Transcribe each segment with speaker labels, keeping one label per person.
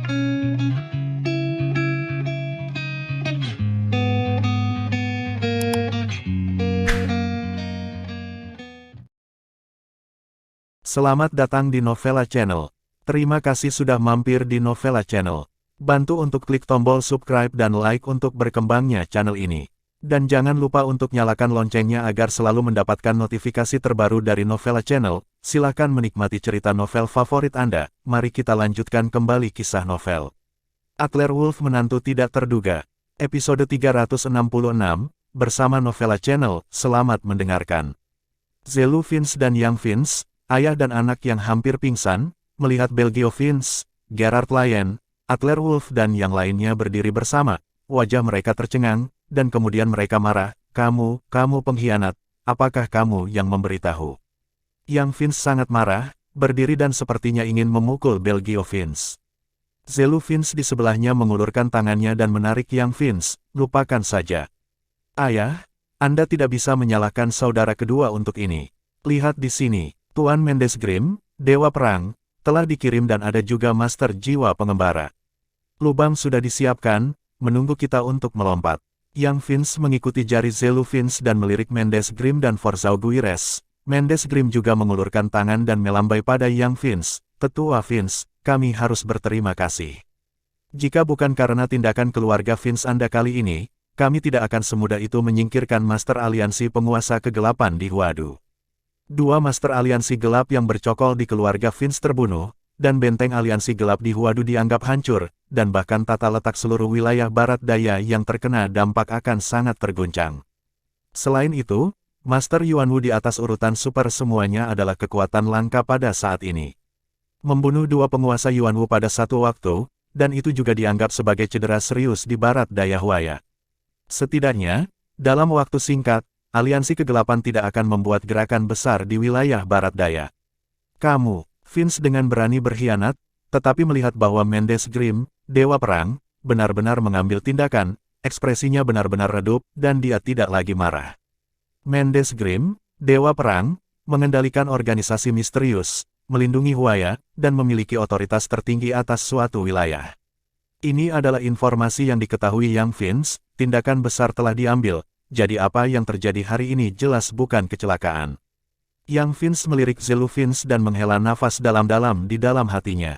Speaker 1: Selamat datang di Novella Channel. Terima kasih sudah mampir di Novella Channel. Bantu untuk klik tombol subscribe dan like untuk berkembangnya channel ini. Dan jangan lupa untuk nyalakan loncengnya agar selalu mendapatkan notifikasi terbaru dari Novella Channel. Silakan menikmati cerita novel favorit Anda. Mari kita lanjutkan kembali kisah novel Adler Wolf Menantu Tidak Terduga. Episode 366, bersama Novella Channel. Selamat mendengarkan. Zelu Vince dan Yang Vince, ayah dan anak yang hampir pingsan, melihat Belgio Vince, Gerard Lyon, Adler Wolf dan yang lainnya berdiri bersama. Wajah mereka tercengang, dan kemudian mereka marah. Kamu pengkhianat, apakah kamu yang memberitahu? Yang Vince sangat marah, berdiri dan sepertinya ingin memukul Belgio Vince. Zelu Vince di sebelahnya mengulurkan tangannya dan menarik Yang Vince. Lupakan saja. Ayah, Anda tidak bisa menyalahkan saudara kedua untuk ini. Lihat di sini. Tuan Mendes Grimm, Dewa Perang, telah dikirim dan ada juga Master Jiwa Pengembara. Lubang sudah disiapkan, menunggu kita untuk melompat. Yang Vince mengikuti jari Zelu Vince dan melirik Mendes Grimm dan Forzau Guires. Mendes Grimm juga mengulurkan tangan dan melambai pada Yang Vince. Tetua Vince, kami harus berterima kasih. Jika bukan karena tindakan keluarga Vince Anda kali ini, kami tidak akan semudah itu menyingkirkan Master Aliansi Penguasa Kegelapan di Huadu. Dua Master Aliansi Gelap yang bercokol di keluarga Vince terbunuh, dan benteng Aliansi Gelap di Huadu dianggap hancur, dan bahkan tata letak seluruh wilayah Barat Daya yang terkena dampak akan sangat terguncang. Selain itu, Master Yuanwu di atas urutan super semuanya adalah kekuatan langka pada saat ini. Membunuh dua penguasa Yuanwu pada satu waktu, dan itu juga dianggap sebagai cedera serius di Barat Daya Huaya. Setidaknya, dalam waktu singkat, Aliansi Kegelapan tidak akan membuat gerakan besar di wilayah Barat Daya. Kamu, Vince dengan berani berkhianat, tetapi melihat bahwa Mendes Grimm, Dewa Perang, benar-benar mengambil tindakan, ekspresinya benar-benar redup, dan dia tidak lagi marah. Mendes Grimm, Dewa Perang, mengendalikan organisasi misterius, melindungi Huaya, dan memiliki otoritas tertinggi atas suatu wilayah. Ini adalah informasi yang diketahui Yang Vince, tindakan besar telah diambil. Jadi apa yang terjadi hari ini jelas bukan kecelakaan. Yang Vince melirik Zelu Vince dan menghela nafas dalam-dalam di dalam hatinya.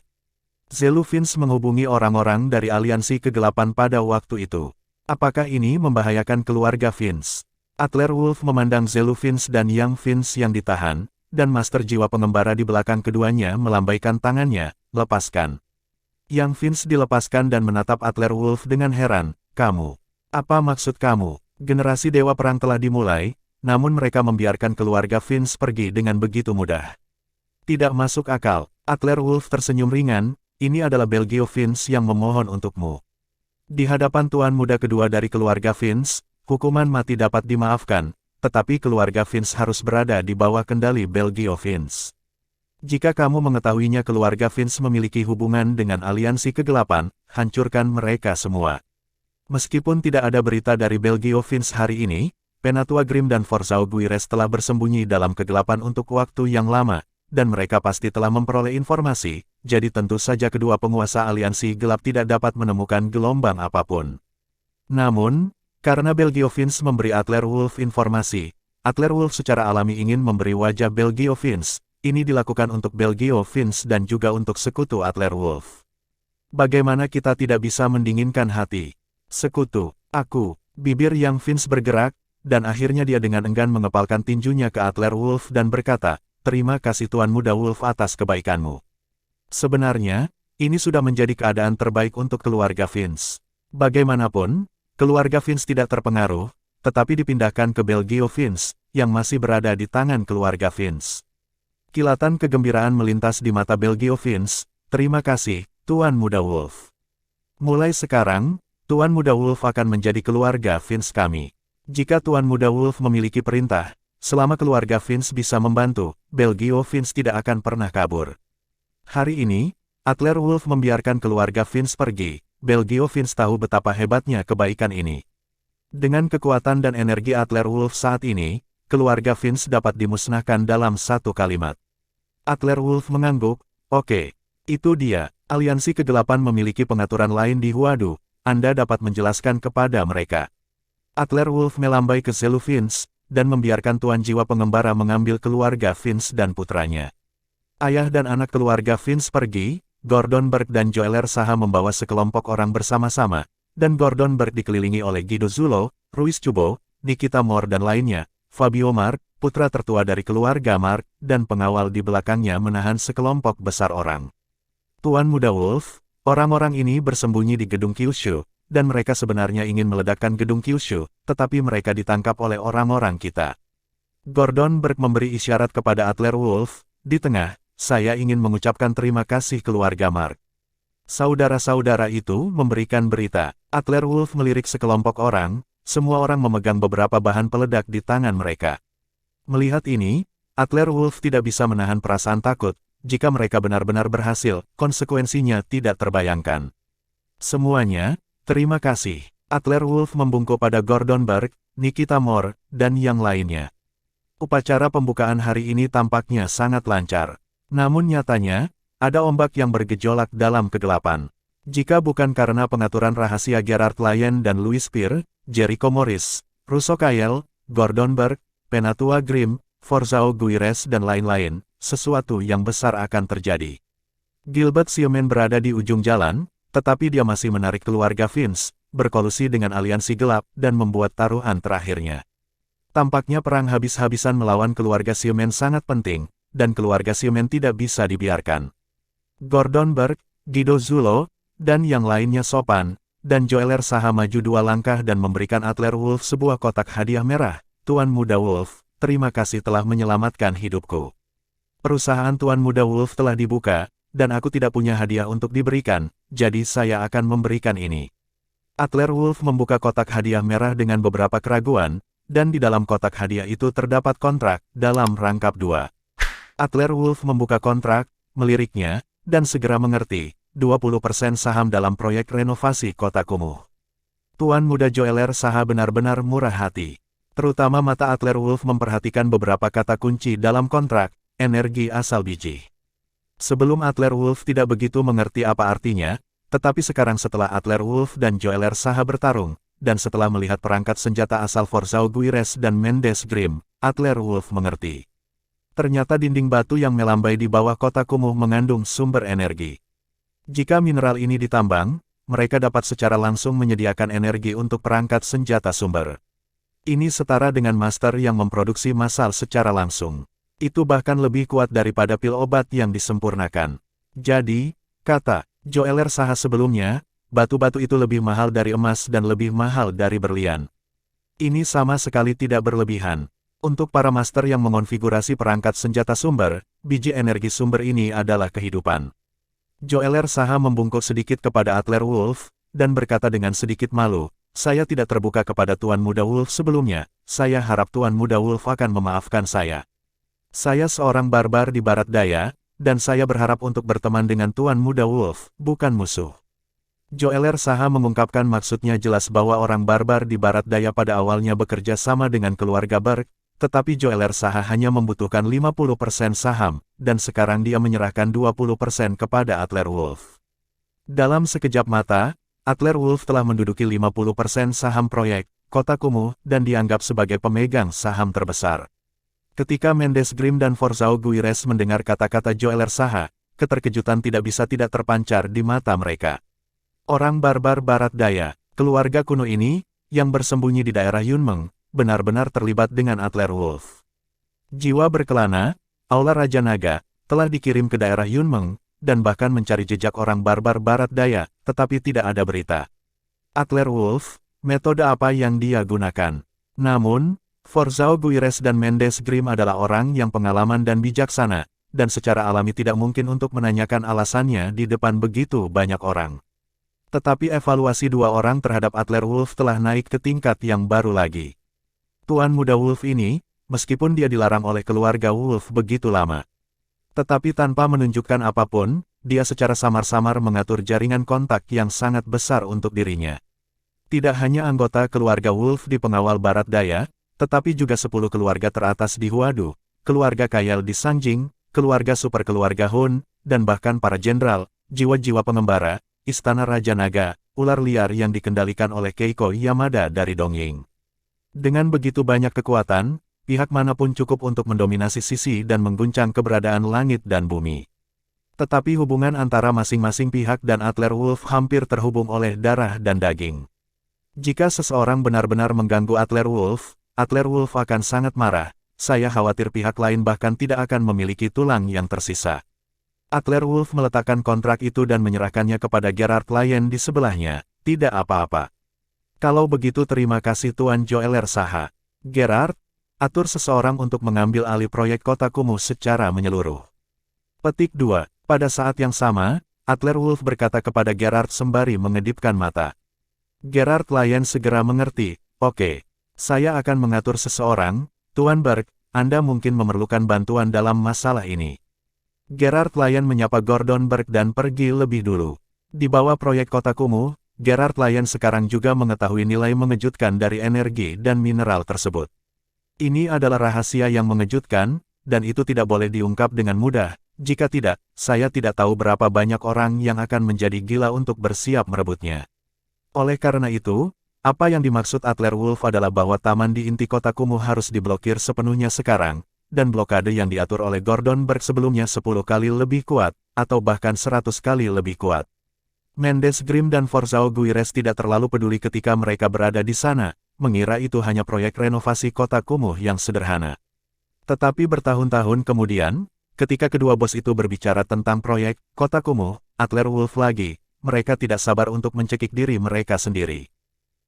Speaker 1: Zelu Vince menghubungi orang-orang dari Aliansi Kegelapan pada waktu itu. Apakah ini membahayakan keluarga Vince? Adler Wolf memandang Zelu Vince dan Yang Vince yang ditahan, dan Master Jiwa Pengembara di belakang keduanya melambaikan tangannya. Lepaskan. Yang Vince dilepaskan dan menatap Adler Wolf dengan heran. Kamu. Apa maksud kamu? Generasi Dewa Perang telah dimulai, namun mereka membiarkan keluarga Vince pergi dengan begitu mudah. Tidak masuk akal. Adler Wolf tersenyum ringan. Ini adalah Belgio Vince yang memohon untukmu. Di hadapan tuan muda kedua dari keluarga Vince, hukuman mati dapat dimaafkan, tetapi keluarga Vince harus berada di bawah kendali Belgio Vince. Jika kamu mengetahuinya keluarga Vince memiliki hubungan dengan Aliansi Kegelapan, hancurkan mereka semua. Meskipun tidak ada berita dari Belgio Vince hari ini, Penatua Grimm dan Forzau Guires telah bersembunyi dalam kegelapan untuk waktu yang lama, dan mereka pasti telah memperoleh informasi, jadi tentu saja kedua penguasa Aliansi Gelap tidak dapat menemukan gelombang apapun. Namun, karena Belgio Vince memberi Adler Wolf informasi, Adler Wolf secara alami ingin memberi wajah Belgio Vince. Ini dilakukan untuk Belgio Vince dan juga untuk sekutu Adler Wolf. Bagaimana kita tidak bisa mendinginkan hati? Sekutu, aku, bibir Yang Vince bergerak, dan akhirnya dia dengan enggan mengepalkan tinjunya ke Adler Wolf dan berkata, terima kasih Tuan Muda Wolf atas kebaikanmu. Sebenarnya, ini sudah menjadi keadaan terbaik untuk keluarga Vince. Bagaimanapun, keluarga Vince tidak terpengaruh, tetapi dipindahkan ke Belgio Vince, yang masih berada di tangan keluarga Vince. Kilatan kegembiraan melintas di mata Belgio Vince, terima kasih, Tuan Muda Wolf. Mulai sekarang, Tuan Muda Wolf akan menjadi keluarga Vince kami. Jika Tuan Muda Wolf memiliki perintah, selama keluarga Vince bisa membantu, Belgio Vince tidak akan pernah kabur. Hari ini, Adler Wolf membiarkan keluarga Vince pergi. Belgio Vince tahu betapa hebatnya kebaikan ini. Dengan kekuatan dan energi Adler Wolf saat ini, keluarga Vince dapat dimusnahkan dalam satu kalimat. Adler Wolf mengangguk, oke, itu dia. Aliansi Kegelapan memiliki pengaturan lain di Huadu, Anda dapat menjelaskan kepada mereka. Adler Wolf melambai ke Zelu Vince, dan membiarkan Tuan Jiwa Pengembara mengambil keluarga Vince dan putranya. Ayah dan anak keluarga Vince pergi, Gordon Berg dan Joeller Saha membawa sekelompok orang bersama-sama, dan Gordon Berg dikelilingi oleh Guido Zulo, Ruiz Chubo, Nikita Moore dan lainnya. Fabio Mark, putra tertua dari keluarga Mark, dan pengawal di belakangnya menahan sekelompok besar orang. Tuan Muda Wolf, orang-orang ini bersembunyi di gedung Kyushu, dan mereka sebenarnya ingin meledakkan gedung Kyushu, tetapi mereka ditangkap oleh orang-orang kita. Gordon Berg memberi isyarat kepada Adler Wolf, di tengah, saya ingin mengucapkan terima kasih keluarga Mark. Saudara-saudara itu memberikan berita. Adler Wolf melirik sekelompok orang, semua orang memegang beberapa bahan peledak di tangan mereka. Melihat ini, Adler Wolf tidak bisa menahan perasaan takut, jika mereka benar-benar berhasil, konsekuensinya tidak terbayangkan. Semuanya, terima kasih. Adler Wolf membungkuk pada Gordon Berg, Nikita Moore, dan yang lainnya. Upacara pembukaan hari ini tampaknya sangat lancar. Namun nyatanya, ada ombak yang bergejolak dalam kegelapan. Jika bukan karena pengaturan rahasia Gerard Lyon dan Louis Spear, Jericho Morris, Russo Kyle, Gordon Berg, Penatua Grimm, Forzao Guires dan lain-lain, sesuatu yang besar akan terjadi. Gilbert Siomen berada di ujung jalan, tetapi dia masih menarik keluarga Vince, berkolusi dengan aliansi gelap, dan membuat taruhan terakhirnya. Tampaknya perang habis-habisan melawan keluarga Siomen sangat penting, dan keluarga Siomen tidak bisa dibiarkan. Gordon Berg, Guido Zulo, dan yang lainnya sopan, dan Joeller Saha maju 2 langkah dan memberikan Adler Wolf sebuah kotak hadiah merah. Tuan Muda Wolf, terima kasih telah menyelamatkan hidupku. Perusahaan Tuan Muda Wolf telah dibuka, dan aku tidak punya hadiah untuk diberikan, jadi saya akan memberikan ini. Adler Wolf membuka kotak hadiah merah dengan beberapa keraguan, dan di dalam kotak hadiah itu terdapat kontrak, dalam rangkap 2. Adler Wolf membuka kontrak, meliriknya, dan segera mengerti, 20% saham dalam proyek renovasi kota kumuh. Tuan Muda Joeller Saha benar-benar murah hati. Terutama mata Adler Wolf memperhatikan beberapa kata kunci dalam kontrak, energi asal biji. Sebelum Adler Wolf tidak begitu mengerti apa artinya, tetapi sekarang setelah Adler Wolf dan Joeller Saha bertarung, dan setelah melihat perangkat senjata asal Forzao Guires dan Mendes Grimm, Adler Wolf mengerti. Ternyata dinding batu yang melambai di bawah kota kumuh mengandung sumber energi. Jika mineral ini ditambang, mereka dapat secara langsung menyediakan energi untuk perangkat senjata sumber. Ini setara dengan master yang memproduksi massal secara langsung. Itu bahkan lebih kuat daripada pil obat yang disempurnakan. Jadi, kata Joeller Saha sebelumnya, batu-batu itu lebih mahal dari emas dan lebih mahal dari berlian. Ini sama sekali tidak berlebihan. Untuk para master yang mengonfigurasi perangkat senjata sumber, biji energi sumber ini adalah kehidupan. Joeller Saha membungkuk sedikit kepada Adler Wolf, dan berkata dengan sedikit malu, saya tidak terbuka kepada Tuan Muda Wolf sebelumnya, saya harap Tuan Muda Wolf akan memaafkan saya. Saya seorang barbar di Barat Daya, dan saya berharap untuk berteman dengan Tuan Muda Wolf, bukan musuh. Joeller Saha mengungkapkan maksudnya jelas bahwa orang barbar di Barat Daya pada awalnya bekerja sama dengan keluarga Berg, tetapi Joeller Saha hanya membutuhkan 50% saham, dan sekarang dia menyerahkan 20% kepada Adler Wolf. Dalam sekejap mata, Adler Wolf telah menduduki 50% saham proyek kota kumuh, dan dianggap sebagai pemegang saham terbesar. Ketika Mendes Grimm dan Forzao Guires mendengar kata-kata Joeller Saha, keterkejutan tidak bisa tidak terpancar di mata mereka. Orang barbar Barat Daya, keluarga kuno ini, yang bersembunyi di daerah Yunmeng, benar-benar terlibat dengan Adler Wolf. Jiwa berkelana, Aula Raja Naga, telah dikirim ke daerah Yunmeng, dan bahkan mencari jejak orang barbar Barat Daya, tetapi tidak ada berita. Adler Wolf, metode apa yang dia gunakan? Namun, Forzao Guires dan Mendes Grimm adalah orang yang pengalaman dan bijaksana, dan secara alami tidak mungkin untuk menanyakan alasannya di depan begitu banyak orang. Tetapi evaluasi 2 orang terhadap Adler Wolf telah naik ke tingkat yang baru lagi. Tuan Muda Wolf ini, meskipun dia dilarang oleh keluarga Wolf begitu lama, tetapi tanpa menunjukkan apapun, dia secara samar-samar mengatur jaringan kontak yang sangat besar untuk dirinya. Tidak hanya anggota keluarga Wolf di pengawal Barat Daya, tetapi juga 10 keluarga teratas di Huadu, keluarga Kayal di Sanjing, keluarga super keluarga Hun, dan bahkan para jenderal, jiwa-jiwa pengembara, Istana Raja Naga, ular liar yang dikendalikan oleh Keiko Yamada dari Dongying. Dengan begitu banyak kekuatan, pihak manapun cukup untuk mendominasi sisi dan mengguncang keberadaan langit dan bumi. Tetapi hubungan antara masing-masing pihak dan Adler Wolf hampir terhubung oleh darah dan daging. Jika seseorang benar-benar mengganggu Adler Wolf akan sangat marah. Saya khawatir pihak lain bahkan tidak akan memiliki tulang yang tersisa. Adler Wolf meletakkan kontrak itu dan menyerahkannya kepada Gerard Lyon di sebelahnya. Tidak apa-apa. Kalau begitu terima kasih Tuan Joeller Saha. Gerard, atur seseorang untuk mengambil alih proyek kota kumuh secara menyeluruh. Petik 2. Pada saat yang sama, Adler Wolf berkata kepada Gerard sembari mengedipkan mata. Gerard Lyon segera mengerti. Oke, saya akan mengatur seseorang. Tuan Berg, Anda mungkin memerlukan bantuan dalam masalah ini. Gerard Lyon menyapa Gordon Berg dan pergi lebih dulu. Di bawah proyek kota kumuh, Gerard Lyon sekarang juga mengetahui nilai mengejutkan dari energi dan mineral tersebut. Ini adalah rahasia yang mengejutkan, dan itu tidak boleh diungkap dengan mudah. Jika tidak, saya tidak tahu berapa banyak orang yang akan menjadi gila untuk bersiap merebutnya. Oleh karena itu, apa yang dimaksud Adler Wolf adalah bahwa taman di inti kota kumuh harus diblokir sepenuhnya sekarang, dan blokade yang diatur oleh Gordon Berg sebelumnya 10 kali lebih kuat, atau bahkan 100 kali lebih kuat. Mendes Grimm dan Forzao Guires tidak terlalu peduli ketika mereka berada di sana, mengira itu hanya proyek renovasi kota kumuh yang sederhana. Tetapi bertahun-tahun kemudian, ketika kedua bos itu berbicara tentang proyek kota kumuh, Adler Wolf lagi, mereka tidak sabar untuk mencekik diri mereka sendiri.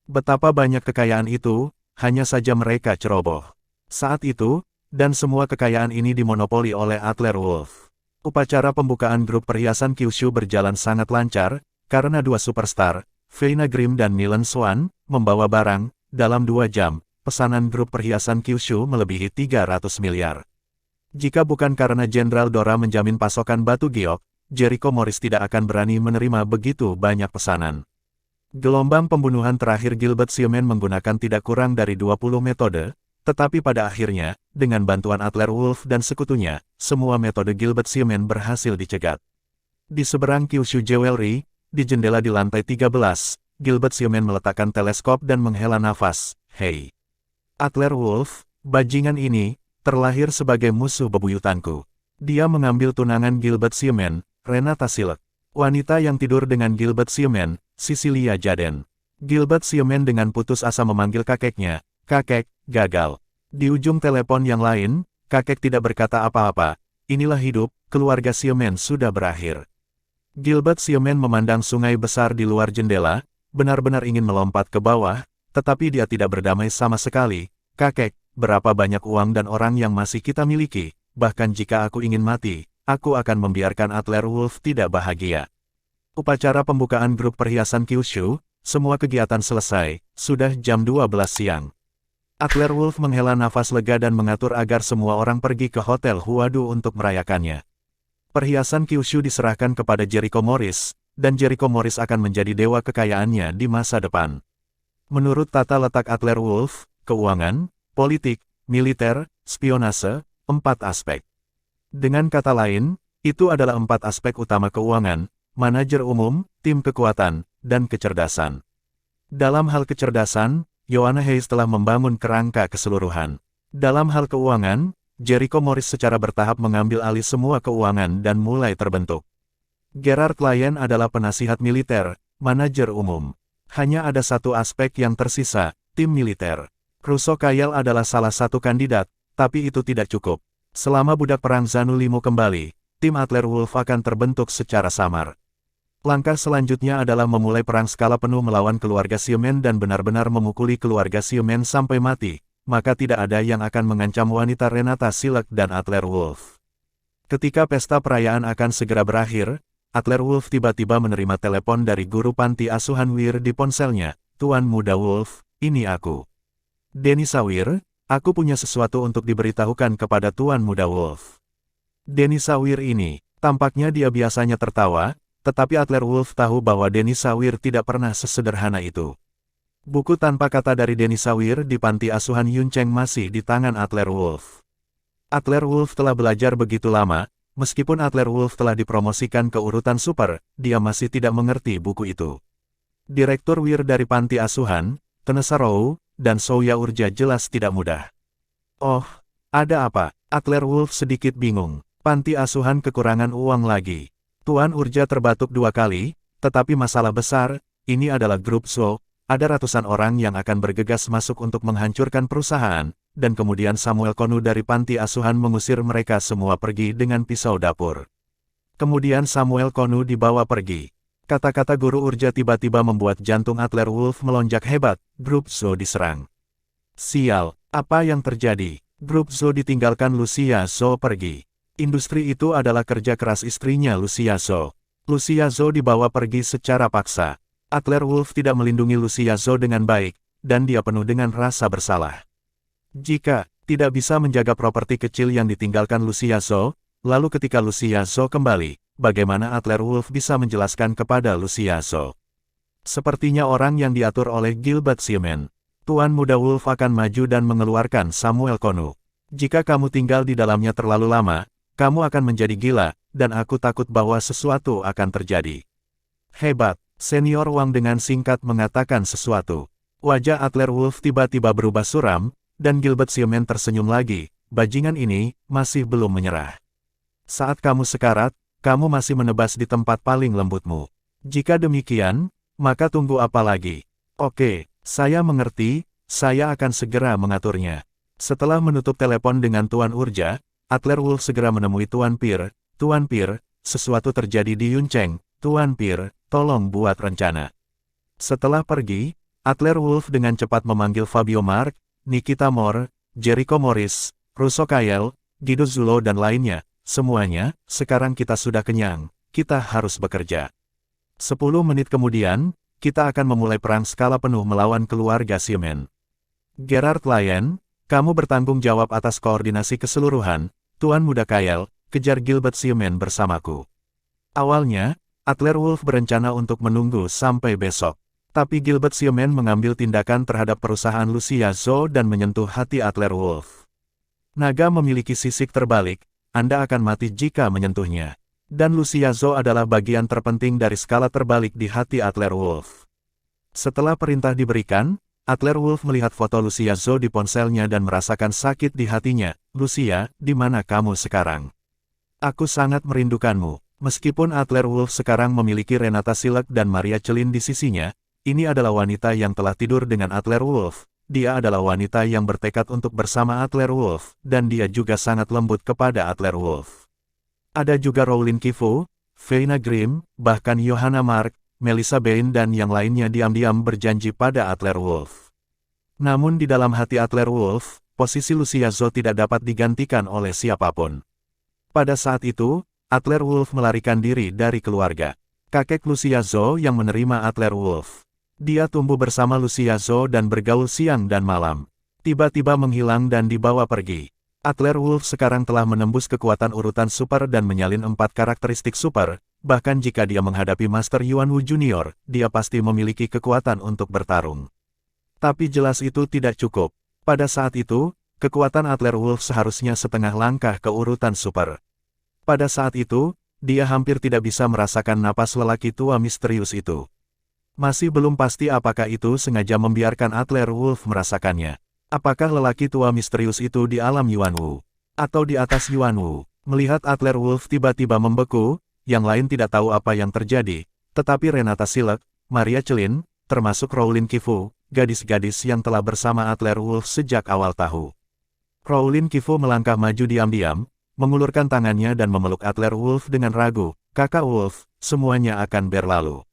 Speaker 1: Betapa banyak kekayaan itu, hanya saja mereka ceroboh. Saat itu, dan semua kekayaan ini dimonopoli oleh Adler Wolf. Upacara pembukaan grup perhiasan Kyushu berjalan sangat lancar, karena dua superstar, Feina Grimm dan Milan Swan, membawa barang. Dalam 2 jam, pesanan grup perhiasan Kyushu melebihi 300 miliar. Jika bukan karena Jenderal Dora menjamin pasokan batu giok, Jericho Morris tidak akan berani menerima begitu banyak pesanan. Gelombang pembunuhan terakhir Gilbert Siomen menggunakan tidak kurang dari 20 metode, tetapi pada akhirnya, dengan bantuan Adler Wolf dan sekutunya, semua metode Gilbert Siomen berhasil dicegat. Di seberang Kyushu Jewelry, di jendela di lantai 13, Gilbert Siomen meletakkan teleskop dan menghela nafas. Hei! Adler Wolf, bajingan ini, terlahir sebagai musuh bebuyutanku. Dia mengambil tunangan Gilbert Siomen, Renata Silk. Wanita yang tidur dengan Gilbert Siomen, Cecilia Jaden. Gilbert Siomen dengan putus asa memanggil kakeknya. Kakek, gagal. Di ujung telepon yang lain, kakek tidak berkata apa-apa. Inilah hidup, keluarga Siomen sudah berakhir. Gilbert Siomen memandang sungai besar di luar jendela, benar-benar ingin melompat ke bawah, tetapi dia tidak berdamai sama sekali. Kakek, berapa banyak uang dan orang yang masih kita miliki, bahkan jika aku ingin mati, aku akan membiarkan Adler Wolf tidak bahagia. Upacara pembukaan grup perhiasan Kyushu, semua kegiatan selesai, sudah jam 12 siang. Adler Wolf menghela nafas lega dan mengatur agar semua orang pergi ke Hotel Huadu untuk merayakannya. Perhiasan Kyushu diserahkan kepada Jericho Morris, dan Jericho Morris akan menjadi dewa kekayaannya di masa depan. Menurut tata letak Adler Wolf, keuangan, politik, militer, spionase, 4 aspek. Dengan kata lain, itu adalah 4 aspek utama keuangan, manajer umum, tim kekuatan, dan kecerdasan. Dalam hal kecerdasan, Joanna Hayes telah membangun kerangka keseluruhan. Dalam hal keuangan, Jericho Morris secara bertahap mengambil alih semua keuangan dan mulai terbentuk. Gerard Lyon adalah penasihat militer, manajer umum. Hanya ada satu aspek yang tersisa, tim militer. Russo Kayal adalah salah satu kandidat, tapi itu tidak cukup. Selama budak perang Zanu Limo kembali, tim Adler Wolf akan terbentuk secara samar. Langkah selanjutnya adalah memulai perang skala penuh melawan keluarga Siomen dan benar-benar memukuli keluarga Siomen sampai mati, maka tidak ada yang akan mengancam wanita Renata Silk dan Adler Wolf. Ketika pesta perayaan akan segera berakhir, Adler Wolf tiba-tiba menerima telepon dari guru panti asuhan Wir di ponselnya. Tuan Muda Wolf, ini aku. Denny Sawir, aku punya sesuatu untuk diberitahukan kepada Tuan Muda Wolf. Denny Sawir ini, tampaknya dia biasanya tertawa, tetapi Adler Wolf tahu bahwa Denny Sawir tidak pernah sesederhana itu. Buku tanpa kata dari Denny Sawir di panti asuhan Yuncheng masih di tangan Adler Wolf. Adler Wolf telah belajar begitu lama, Meskipun Adler Wolf telah dipromosikan ke urutan super, dia masih tidak mengerti buku itu. Direktur Wir dari panti asuhan, Tenesa Rou, dan Souya Urja jelas tidak mudah. Oh, ada apa? Adler Wolf sedikit bingung. Panti asuhan kekurangan uang lagi. Tuan Urja terbatuk 2 kali, tetapi masalah besar, ini adalah grup Zhou, ada ratusan orang yang akan bergegas masuk untuk menghancurkan perusahaan, dan kemudian Samuel Konu dari panti asuhan mengusir mereka semua pergi dengan pisau dapur. Kemudian Samuel Konu dibawa pergi. Kata-kata guru Urja tiba-tiba membuat jantung Adler Wolf melonjak hebat, grup Zhou diserang. Sial, apa yang terjadi? Grup Zhou ditinggalkan Lucia Zhou pergi. Industri itu adalah kerja keras istrinya Lucia Zhou. Lucia Zhou dibawa pergi secara paksa. Adler Wolf tidak melindungi Lucia Zhou dengan baik, dan dia penuh dengan rasa bersalah. Jika tidak bisa menjaga properti kecil yang ditinggalkan Lucia Zhou, lalu ketika Lucia Zhou kembali, bagaimana Adler Wolf bisa menjelaskan kepada Lucia Zhou? Sepertinya orang yang diatur oleh Gilbert Siemen. Tuan Muda Wolf akan maju dan mengeluarkan Samuel Konu. Jika kamu tinggal di dalamnya terlalu lama, kamu akan menjadi gila, dan aku takut bahwa sesuatu akan terjadi. Hebat, Senior Wang dengan singkat mengatakan sesuatu. Wajah Adler Wolf tiba-tiba berubah suram, dan Gilbert Siemen tersenyum lagi. Bajingan ini masih belum menyerah. Saat kamu sekarat, kamu masih menebas di tempat paling lembutmu. Jika demikian, maka tunggu apa lagi? Oke, saya mengerti, saya akan segera mengaturnya. Setelah menutup telepon dengan Tuan Urja, Adler Wolf segera menemui Tuan Pir. Tuan Pir, sesuatu terjadi di Yuncheng. Tuan Pir, tolong buat rencana. Setelah pergi, Adler Wolf dengan cepat memanggil Fabio Mark, Nikita Moore, Jericho Morris, Russo Kyle, Guido Zulo dan lainnya. Semuanya, sekarang kita sudah kenyang, kita harus bekerja. 10 menit kemudian, kita akan memulai perang skala penuh melawan keluarga Siemen. Gerard Lyon, kamu bertanggung jawab atas koordinasi keseluruhan. Tuan Muda Kyle, kejar Gilbert Siemen bersamaku. Awalnya, Adler Wolf berencana untuk menunggu sampai besok. Tapi Gilbert Siemen mengambil tindakan terhadap perusahaan Lucia Zhou dan menyentuh hati Adler Wolf. Naga memiliki sisik terbalik, Anda akan mati jika menyentuhnya. Dan Lucia Zhou adalah bagian terpenting dari skala terbalik di hati Adler Wolf. Setelah perintah diberikan, Adler Wolf melihat foto Lucia Zhou di ponselnya dan merasakan sakit di hatinya. Lucia, di mana kamu sekarang? Aku sangat merindukanmu. Meskipun Adler Wolf sekarang memiliki Renata Silek dan Maria Celin di sisinya, ini adalah wanita yang telah tidur dengan Adler Wolf. Dia adalah wanita yang bertekad untuk bersama Adler Wolf, dan dia juga sangat lembut kepada Adler Wolf. Ada juga Rowling Kifu, Veina Grimm, bahkan Johanna Mark, Melissa Bain dan yang lainnya diam-diam berjanji pada Adler Wolf. Namun di dalam hati Adler Wolf, posisi Lucia Zhou tidak dapat digantikan oleh siapapun. Pada saat itu, Adler Wolf melarikan diri dari keluarga. Kakek Lucia Zhou yang menerima Adler Wolf. Dia tumbuh bersama Lucia Zhou dan bergaul siang dan malam. Tiba-tiba menghilang dan dibawa pergi. Adler Wolf sekarang telah menembus kekuatan urutan super dan menyalin 4 karakteristik super. Bahkan jika dia menghadapi Master Yuan Wu Junior, dia pasti memiliki kekuatan untuk bertarung. Tapi jelas itu tidak cukup. Pada saat itu, kekuatan Adler Wolf seharusnya setengah langkah ke urutan super. Pada saat itu, dia hampir tidak bisa merasakan napas lelaki tua misterius itu. Masih belum pasti apakah itu sengaja membiarkan Adler Wolf merasakannya. Apakah lelaki tua misterius itu di alam Yuan Wu? Atau di atas Yuan Wu? Melihat Adler Wolf tiba-tiba membeku, yang lain tidak tahu apa yang terjadi, tetapi Renata Silek, Maria Celin, termasuk Rowling Kifu, gadis-gadis yang telah bersama Adler Wolf sejak awal tahu. Rowling Kifu melangkah maju diam-diam, mengulurkan tangannya dan memeluk Adler Wolf dengan ragu. Kakak Wolf, semuanya akan berlalu.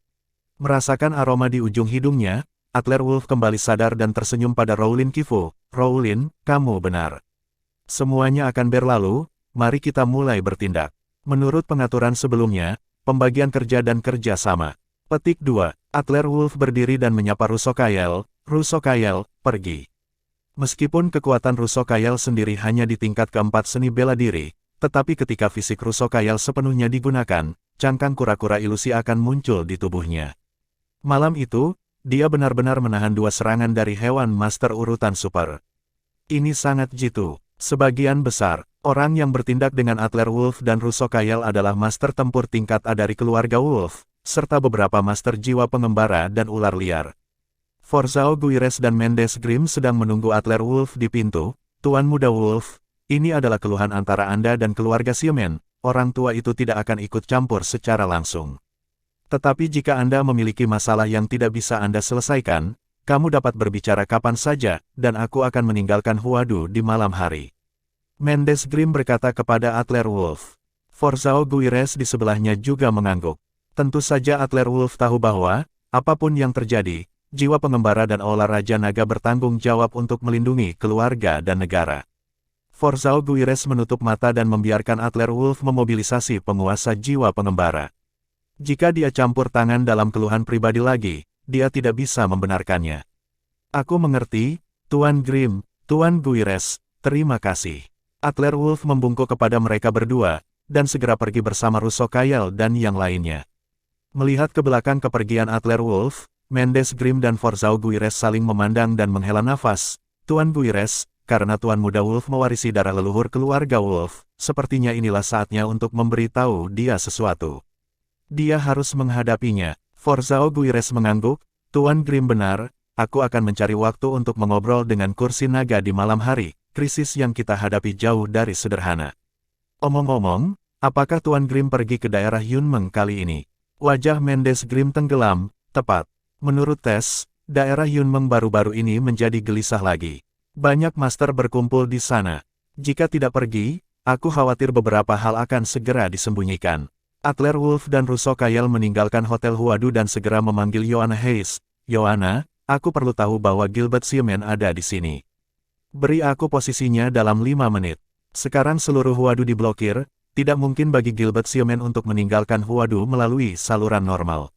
Speaker 1: Merasakan aroma di ujung hidungnya, Adler Wolf kembali sadar dan tersenyum pada Rowling Kifu. Rowling, kamu benar. Semuanya akan berlalu, mari kita mulai bertindak. Menurut pengaturan sebelumnya, pembagian kerja dan kerja sama. Petik 2. Adler Wolf berdiri dan menyapa Russo Kyle. Russo Kyle, pergi. Meskipun kekuatan Russo Kyle sendiri hanya di tingkat keempat seni bela diri, tetapi ketika fisik Russo Kyle sepenuhnya digunakan, cangkang kura-kura ilusi akan muncul di tubuhnya. Malam itu, dia benar-benar menahan 2 serangan dari hewan master urutan super. Ini sangat jitu. Sebagian besar Orang yang bertindak dengan Adler Wolf dan Russo Kyle adalah master tempur tingkat A dari keluarga Wolf, serta beberapa master jiwa pengembara dan ular liar. Forzao Guires dan Mendes Grimm sedang menunggu Adler Wolf di pintu. Tuan Muda Wolf, ini adalah keluhan antara Anda dan keluarga Xiamen. Orang tua itu tidak akan ikut campur secara langsung. Tetapi jika Anda memiliki masalah yang tidak bisa Anda selesaikan, kamu dapat berbicara kapan saja, dan aku akan meninggalkan Huadu di malam hari. Mendes Grimm berkata kepada Adler Wolf. Forzao Guires di sebelahnya juga mengangguk. Tentu saja Adler Wolf tahu bahwa, apapun yang terjadi, jiwa pengembara dan Aula Raja Naga bertanggung jawab untuk melindungi keluarga dan negara. Forzao Guires menutup mata dan membiarkan Adler Wolf memobilisasi penguasa jiwa pengembara. Jika dia campur tangan dalam keluhan pribadi lagi, dia tidak bisa membenarkannya. Aku mengerti, Tuan Grimm, Tuan Guires, terima kasih. Adler Wolf membungkuk kepada mereka berdua, dan segera pergi bersama Russo Kyle dan yang lainnya. Melihat ke belakang kepergian Adler Wolf, Mendes Grimm dan Forzao Guires saling memandang dan menghela nafas. Tuan Guires, karena Tuan Muda Wolf mewarisi darah leluhur keluarga Wolf, sepertinya inilah saatnya untuk memberitahu dia sesuatu. Dia harus menghadapinya. Forzao Guires mengangguk, Tuan Grimm benar, aku akan mencari waktu untuk mengobrol dengan kursi naga di malam hari. Krisis yang kita hadapi jauh dari sederhana. Omong-omong, apakah Tuan Grimm pergi ke daerah Yunmeng kali ini? Wajah Mendes Grimm tenggelam, tepat. Menurut tes, daerah Yunmeng baru-baru ini menjadi gelisah lagi. Banyak master berkumpul di sana. Jika tidak pergi, aku khawatir beberapa hal akan segera disembunyikan. Adler Wolf dan Russo Kyle meninggalkan Hotel Huadu dan segera memanggil Joanna Hayes. Joanna, aku perlu tahu bahwa Gilbert Xiamen ada di sini. Beri aku posisinya dalam 5 menit. Sekarang seluruh Huadu diblokir, tidak mungkin bagi Gilbert Xiamen untuk meninggalkan Huadu melalui saluran normal.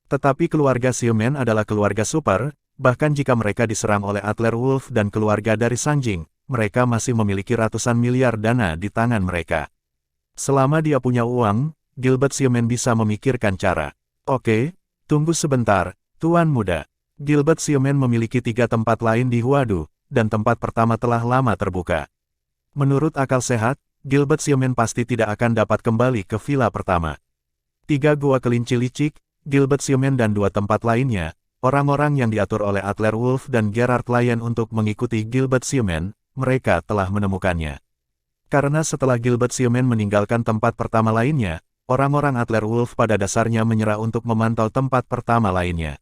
Speaker 1: Tetapi keluarga Xiamen adalah keluarga super, bahkan jika mereka diserang oleh Adler Wolf dan keluarga dari Sanjing, mereka masih memiliki ratusan miliar dana di tangan mereka. Selama dia punya uang, Gilbert Xiamen bisa memikirkan cara. Oke, tunggu sebentar, Tuan Muda. Gilbert Xiamen memiliki 3 tempat lain di Huadu, dan tempat pertama telah lama terbuka. Menurut akal sehat, Gilbert Xiamen pasti tidak akan dapat kembali ke villa pertama. 3 gua kelinci licik, Gilbert Xiamen dan 2 tempat lainnya, orang-orang yang diatur oleh Adler Wolf dan Gerard Lyon untuk mengikuti Gilbert Xiamen, mereka telah menemukannya. Karena setelah Gilbert Xiamen meninggalkan tempat pertama lainnya, orang-orang Adler Wolf pada dasarnya menyerah untuk memantau tempat pertama lainnya.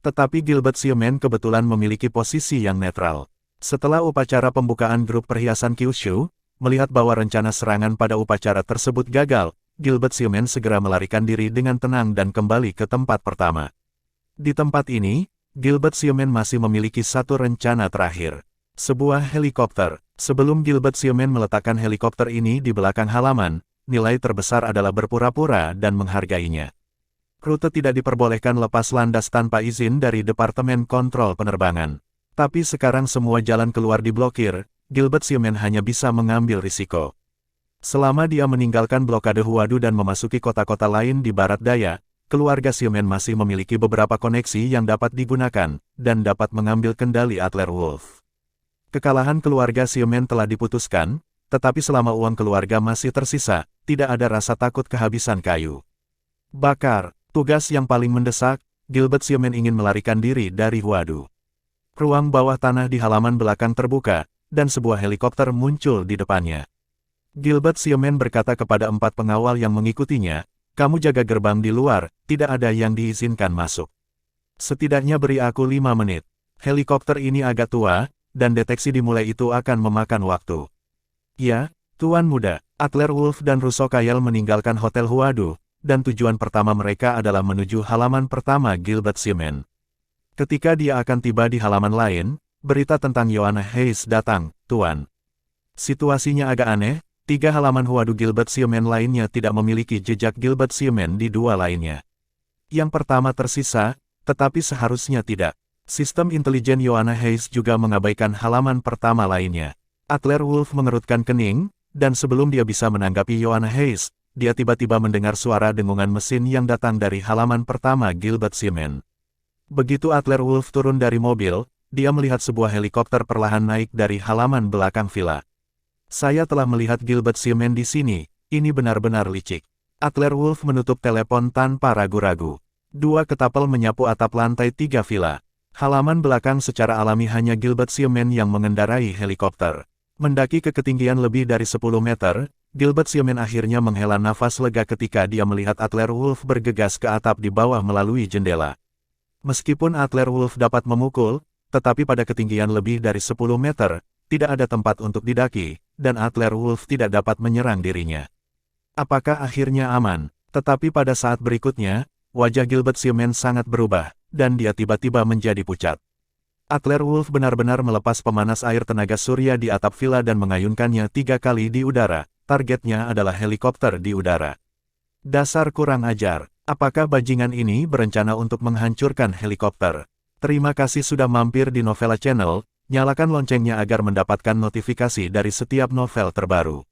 Speaker 1: Tetapi Gilbert Xiamen kebetulan memiliki posisi yang netral. Setelah upacara pembukaan grup perhiasan Kyushu, melihat bahwa rencana serangan pada upacara tersebut gagal, Gilbert Xiamen segera melarikan diri dengan tenang dan kembali ke tempat pertama. Di tempat ini, Gilbert Xiamen masih memiliki satu rencana terakhir. Sebuah helikopter. Sebelum Gilbert Xiamen meletakkan helikopter ini di belakang halaman, nilai terbesar adalah berpura-pura dan menghargainya. Rute tidak diperbolehkan lepas landas tanpa izin dari Departemen Kontrol Penerbangan. Tapi sekarang semua jalan keluar diblokir, Gilbert Xiamen hanya bisa mengambil risiko. Selama dia meninggalkan blokade Huadu dan memasuki kota-kota lain di barat daya, keluarga Xiamen masih memiliki beberapa koneksi yang dapat digunakan, dan dapat mengambil kendali Adler Wolf. Kekalahan keluarga Xiamen telah diputuskan, tetapi selama uang keluarga masih tersisa, tidak ada rasa takut kehabisan kayu. Bakar. Tugas yang paling mendesak, Gilbert Xiamen ingin melarikan diri dari Huadu. Ruang bawah tanah di halaman belakang terbuka, dan sebuah helikopter muncul di depannya. Gilbert Xiamen berkata kepada 4 pengawal yang mengikutinya, kamu jaga gerbang di luar, tidak ada yang diizinkan masuk. Setidaknya beri aku 5 menit. Helikopter ini agak tua, dan deteksi dimulai itu akan memakan waktu. Ya, Tuan Muda. Adler Wolf dan Russo Kyle meninggalkan Hotel Huadu, dan tujuan pertama mereka adalah menuju halaman pertama Gilbert Xiamen. Ketika dia akan tiba di halaman lain, berita tentang Joanna Hayes datang, Tuan. Situasinya agak aneh, 3 halaman Huadu Gilbert Xiamen lainnya tidak memiliki jejak Gilbert Xiamen di 2 lainnya. Yang pertama tersisa, tetapi seharusnya tidak. Sistem intelijen Joanna Hayes juga mengabaikan halaman pertama lainnya. Adler Wolf mengerutkan kening, dan sebelum dia bisa menanggapi Joanna Hayes, dia tiba-tiba mendengar suara dengungan mesin yang datang dari halaman pertama Gilbert Xiamen. Begitu Adler Wolf turun dari mobil, dia melihat sebuah helikopter perlahan naik dari halaman belakang villa. Saya telah melihat Gilbert Seaman di sini, ini benar-benar licik. Adler Wolf menutup telepon tanpa ragu-ragu. Dua ketapel menyapu atap lantai 3 villa. Halaman belakang secara alami hanya Gilbert Seaman yang mengendarai helikopter. Mendaki ke ketinggian lebih dari 10 meter, Gilbert Seaman akhirnya menghela nafas lega ketika dia melihat Adler Wolf bergegas ke atap di bawah melalui jendela. Meskipun Adler Wolf dapat memukul, tetapi pada ketinggian lebih dari 10 meter, tidak ada tempat untuk didaki, dan Adler Wolf tidak dapat menyerang dirinya. Apakah akhirnya aman? Tetapi pada saat berikutnya, wajah Gilbert Seaman sangat berubah, dan dia tiba-tiba menjadi pucat. Adler Wolf benar-benar melepas pemanas air tenaga surya di atap villa dan mengayunkannya 3 kali di udara. Targetnya adalah helikopter di udara. Dasar kurang ajar, apakah bajingan ini berencana untuk menghancurkan helikopter? Terima kasih sudah mampir di Novela Channel, nyalakan loncengnya agar mendapatkan notifikasi dari setiap novel terbaru.